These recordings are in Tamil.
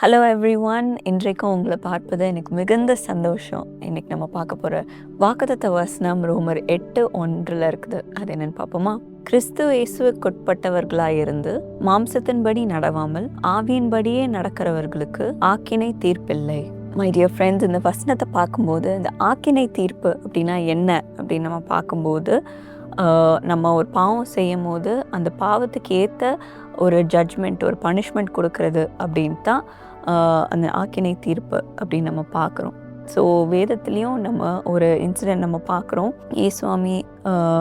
ஹலோ எவ்ரிஒன், இன்றைக்கும் உங்களை பார்ப்பது எனக்கு மிகுந்த சந்தோஷம். இன்னைக்கு நம்ம பார்க்க போகிற வாக்குத்தத்த வசனம் ரோமர் 8:1 இருக்குது. அது என்னன்னு பார்ப்போமா? கிறிஸ்து இயேசுவுக்குட்பட்டவர்களாயிருந்து மாம்சத்தின்படி நடவாமல் ஆவியின்படியே நடக்கிறவர்களுக்கு ஆக்கினை தீர்ப்பில்லை. மை டியர் ஃப்ரெண்ட்ஸ், இந்த வசனத்தை பார்க்கும்போது இந்த ஆக்கினை தீர்ப்பு அப்படின்னா என்ன அப்படின்னு நம்ம பார்க்கும்போது, நம்ம ஒரு பாவம் செய்யும் போது அந்த பாவத்துக்கு ஏற்ற ஒரு ஜட்ஜ்மெண்ட், ஒரு பனிஷ்மெண்ட் கொடுக்கறது அப்படின்ட்டு தான் அந்த ஆக்கினை தீர்ப்பு அப்படின்னு நம்ம பார்க்குறோம். ஸோ வேதத்துலேயும் நம்ம ஒரு இன்சிடெண்ட் நம்ம பார்க்குறோம். இயேசுவாமி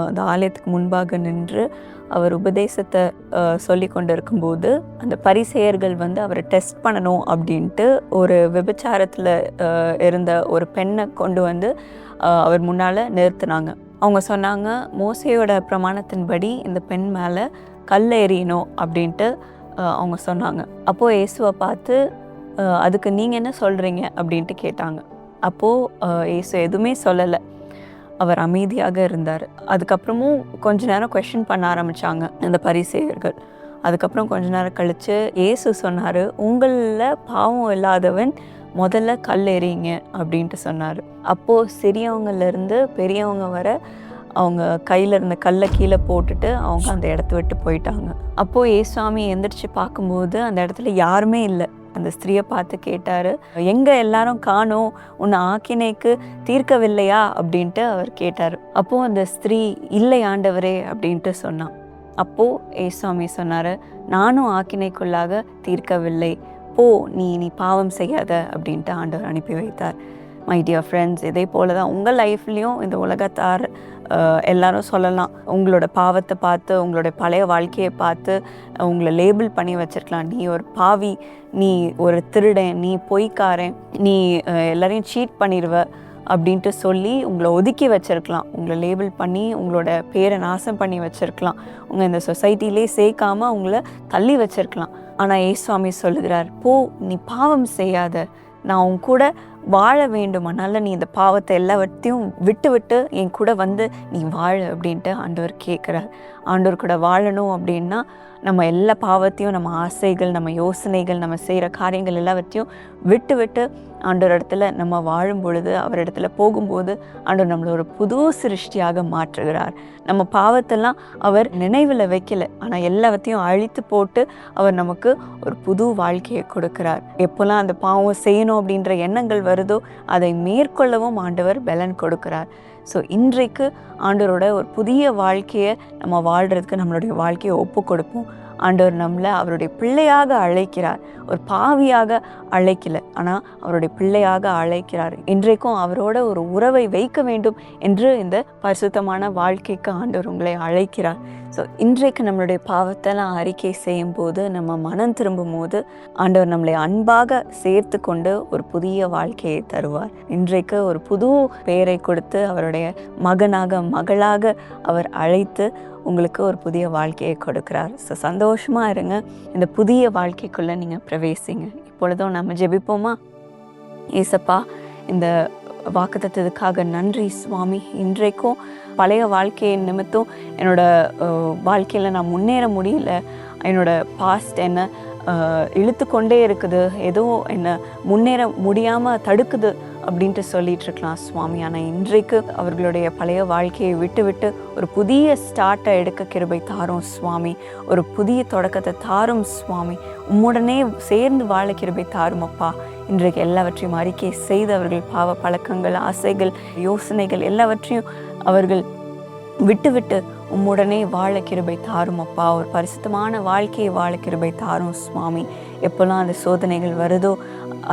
அந்த ஆலயத்துக்கு முன்பாக நின்று அவர் உபதேசத்தை சொல்லி கொண்டு இருக்கும்போது அந்த பரிசேயர்கள் அவரை டெஸ்ட் பண்ணணும் அப்படின்ட்டு ஒரு விபச்சாரத்தில் இருந்த ஒரு பெண்ணை கொண்டு அவர் முன்னால் நிறுத்தினாங்க. அவங்க சொன்னாங்க, மோசேயோட பிரமாணத்தின்படி இந்த பெண் மேலே கல் எறியணும் அப்படின்ட்டு அவங்க சொன்னாங்க. அப்போது இயேசுவை பார்த்து அதுக்கு நீங்கள் என்ன சொல்கிறீங்க அப்படின்ட்டு கேட்டாங்க. அப்போது இயேசு எதுவுமே சொல்லலை, அவர் அமைதியாக இருந்தார். அதுக்கப்புறமும் கொஞ்ச நேரம் கொஸ்டின் பண்ண ஆரம்பித்தாங்க அந்த பரிசேயர்கள். அதுக்கப்புறம் கொஞ்ச நேரம் கழித்து இயேசு சொன்னார், உங்களில் பாவம் இல்லாதவன் முதல்ல கல் எறிங்க அப்படின்ட்டு சொன்னார். அப்போது சிறியவங்கலேருந்து பெரியவங்க வர அவங்க கையில் இருந்த கல்லை கீழே போட்டுட்டு அவங்க அந்த இடத்த விட்டு போயிட்டாங்க. அப்போது இயேசுவாமி எந்திரிச்சு பார்க்கும்போது அந்த இடத்துல யாருமே இல்லை. அந்த ஸ்திரீயை பார்த்து கேட்டார், எங்கே எல்லாரும் காணோம், உன்னை ஆக்கினைக்கு தீர்க்கவில்லையா அப்படின்ட்டு அவர் கேட்டார். அப்போது அந்த ஸ்திரீ, இல்லை ஆண்டவரே அப்படின்ட்டு சொன்னான். அப்போது இயேசுவாமி சொன்னார், நானும் ஆக்கினைக்குள்ளாக தீர்க்கவில்லை, போ, நீ பாவம் செய்யாத அப்படின்ட்டு ஆண்டவர் அனுப்பி வைத்தார். மை டியர் ஃப்ரெண்ட்ஸ், இதே போல தான் உங்கள் லைஃப்லேயும் இந்த உலகத்தார் எல்லாரும் சொல்லலாம், உங்களோட பாவத்தை பார்த்து, உங்களோட பழைய வாழ்க்கையை பார்த்து உங்களை லேபிள் பண்ணி வச்சுருக்கலாம். நீ ஒரு பாவி, நீ ஒரு திருடன், நீ பொய்க்காரன், நீ எல்லாரையும் சீட் பண்ணிடுவ அப்படின்ட்டு சொல்லி உங்களை ஒதுக்கி வச்சுருக்கலாம். உங்களை லேபிள் பண்ணி உங்களோட பேரை நாசம் பண்ணி வச்சுருக்கலாம். உங்கள் இந்த சொசைட்டிலே சேர்க்காமல் உங்களை தள்ளி வச்சுருக்கலாம். ஆனால் இயேசுவாமி சொல்லுகிறார், போ, நீ பாவம் செய்யாத, நான் உன் கூட வாழ வேண்டுமானால நீ இந்த பாவத்தை எல்லாவற்றையும் விட்டு என் கூட நீ வாழ அப்படின்ட்டு ஆண்டவர் கேட்குறார். ஆண்டவர் கூட வாழணும் அப்படின்னா நம்ம எல்லா பாவத்தையும், நம்ம ஆசைகள், நம்ம யோசனைகள், நம்ம செய்கிற காரியங்கள் எல்லாவற்றையும் விட்டு ஆண்டவர் இடத்துல நம்ம வாழும் பொழுது, அவர் இடத்துல போகும்போது ஆண்டவர் நம்மளை ஒரு புது சிருஷ்டியாக மாற்றுகிறார். நம்ம பாவத்தெல்லாம் அவர் நினைவில் வைக்கல, ஆனால் எல்லாவற்றையும் அழித்து போட்டு அவர் நமக்கு ஒரு புது வாழ்க்கையை கொடுக்கிறார். எப்போல்லாம் அந்த பாவம் செய்யணும் அப்படின்ற எண்ணங்கள் வருதோ அதை மேற்கொள்ளவும் ஆண்டவர் பலன் கொடுக்கிறார். ஸோ இன்றைக்கு ஆண்டவரோட ஒரு புதிய வாழ்க்கையை நம்ம வாழ்கிறதுக்கு நம்மளுடைய வாழ்க்கையை ஒப்பு கொடுப்போம். ஆண்டவர் நம்மளை அவருடைய பிள்ளையாக அழைக்கிறார். ஒரு பாவியாக அழைக்கலை, ஆனால் அவருடைய பிள்ளையாக அழைக்கிறார். இன்றைக்கும் அவரோட ஒரு உறவை வைக்க வேண்டும் என்று இந்த பரிசுத்தமான வாழ்க்கைக்கு ஆண்டவர் உங்களை அழைக்கிறார். ஸோ இன்றைக்கு நம்மளுடைய பாவத்தெல்லாம் அறிக்கை செய்யும் போது, நம்ம மனம் திரும்பும் போது ஆண்டவர் நம்மளை அன்பாக சேர்த்து கொண்டு ஒரு புதிய வாழ்க்கையை தருவார். இன்றைக்கு ஒரு புது பெயரை கொடுத்து அவருடைய மகனாக, மகளாக அவர் அழைத்து உங்களுக்கு ஒரு புதிய வாழ்க்கையை கொடுக்கிறார். ஸோ சந்தோஷமாக இருங்க, இந்த புதிய வாழ்க்கைக்குள்ளே நீங்கள் பிரவேசிங்க. இப்பொழுதும் நம்ம ஜெபிப்போமா? ஏசப்பா, இந்த வாக்குத்தத்தத்துக்காக நன்றி சுவாமி. இன்றைக்கும் பழைய வாழ்க்கையை நிமித்தம் என்னோட வாழ்க்கையில் நான் முன்னேற முடியல, என்னோட பாஸ்ட் என்ன இழுத்து கொண்டே இருக்குது, எதுவும் என்னை முன்னேற முடியாமல் தடுக்குது அப்படின்ட்டு சொல்லிகிட்ருக்கலாம் சுவாமி. ஆனால் இன்றைக்கு அவர்களுடைய பழைய வாழ்க்கையை விட்டு ஒரு புதிய ஸ்டார்ட்டை எடுக்க கிருபை தாரும் சுவாமி. ஒரு புதிய தொடக்கத்தை தாரும் சுவாமி. உம்முடனே சேர்ந்து வாழ கிருபை தாரும் அப்பா. இன்றைக்கு எல்லாவற்றையும் அறிக்கை செய்து அவர்கள் பாவ பழக்கங்கள், ஆசைகள், யோசனைகள் எல்லாவற்றையும் அவர்கள் விட்டு உம்முடனே வாழ கிருபை தாரும் அப்பா. ஒரு பரிசுத்தமான வாழ்க்கையை வாழ கிருபை தாரும் சுவாமி. எப்போல்லாம் அந்த சோதனைகள் வருதோ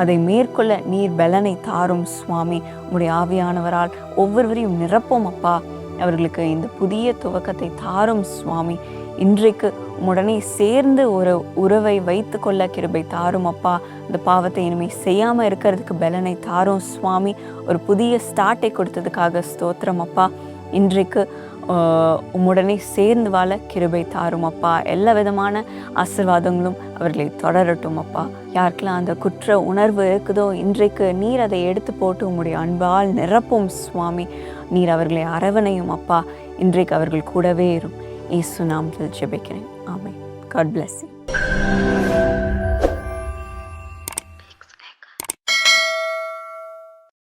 அதை மேற்கொள்ள நீர் பலனை தாரும் சுவாமி. உம்முடைய ஆவியானவரால் ஒவ்வொருவரையும் நிரப்போம் அப்பா. அவர்களுக்கு இந்த புதிய துவக்கத்தை தாரும் சுவாமி. இன்றைக்கு உடனே சேர்ந்து ஒரு உறவை வைத்து கொள்ள கிருபை தாரும் அப்பா. இந்த பாவத்தை இனிமேல் செய்யாமல் இருக்கிறதுக்கு பலனை தாரும் சுவாமி. ஒரு புதிய ஸ்டார்ட்டை கொடுத்ததுக்காக ஸ்தோத்திரம் அப்பா. இன்றைக்கு உம்முடனே சேர்ந்து வாழ கிருபை தாரும் அப்பா. எல்லா விதமான ஆசீர்வாதங்களும் அவர்களை தொடரட்டும் அப்பா. யாருக்கெல்லாம் அந்த குற்ற உணர்வு இருக்குதோ இன்றைக்கு நீர் அதை எடுத்து போட்டு உம்முடைய அன்பால் நிரப்பும் சுவாமி. நீர் அவர்களை அரவணையும் அப்பா. இன்றைக்கு அவர்கள் கூடவே இரும். இயேசு நாமத்தில் ஜெபிக்கிறேன். ஆமென். God bless you.